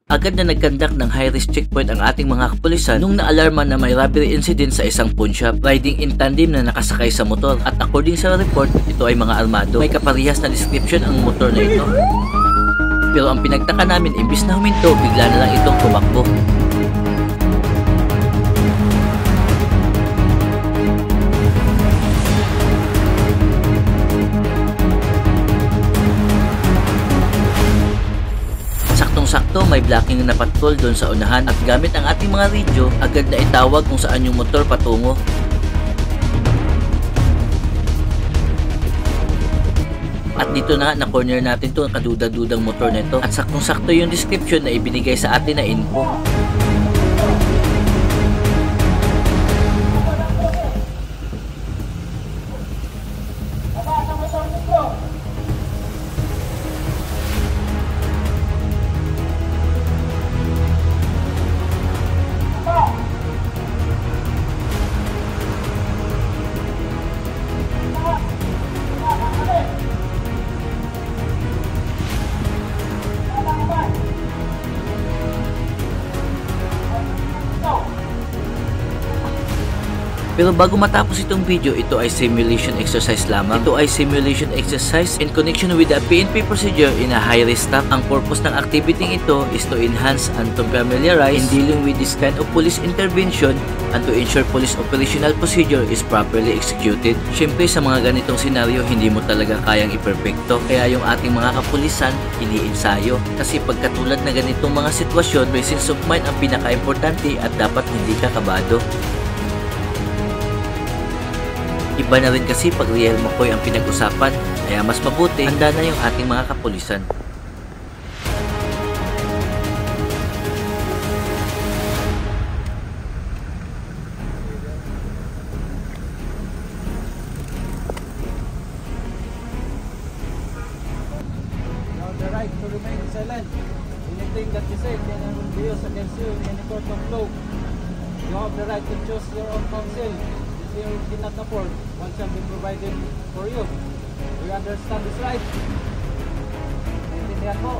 Agad na nagkandak ng high-risk checkpoint ang ating mga kapulisan nung naalarma na may robbery incident sa isang pawn shop, riding in tandem na nakasakay sa motor. At according sa report, ito ay mga armado. May kaparehas na description ang motor na ito. Pero ang pinagtaka namin, imbis na huminto, bigla na lang itong tumakbo. Saktong-sakto may blocking na patrol doon sa unahan at gamit ang ating mga radio, agad na itawag kung saan yung motor patungo. At dito na corner natin to ang kaduda-dudang motor nito at saktong-sakto yung description na ibinigay sa atin na info. Pero bago matapos itong video, ito ay simulation exercise lamang. Ito ay simulation exercise in connection with the PNP procedure in a high-risk stop. Ang purpose ng activity ito is to enhance and to familiarize in dealing with this kind of police intervention and to ensure police operational procedure is properly executed. Siyempre sa mga ganitong senaryo, hindi mo talaga kayang iperfecto. Kaya yung ating mga kapulisan, iniensayo. Kasi pagkatulad na ganitong mga sitwasyon, presence of mind ang pinaka-importante at dapat hindi ka kabado. Iba na rin kasi pag real McCoy ang pinag-usapan, kaya mas mabuti handa na yung ating mga kapulisan. You have the right to remain silent. Anything that you say can be used against you in any court of law. You have the right to choose your own counsel. You cannot afford, one shall be provided for you. Do you understand this right? Naintindihan mo?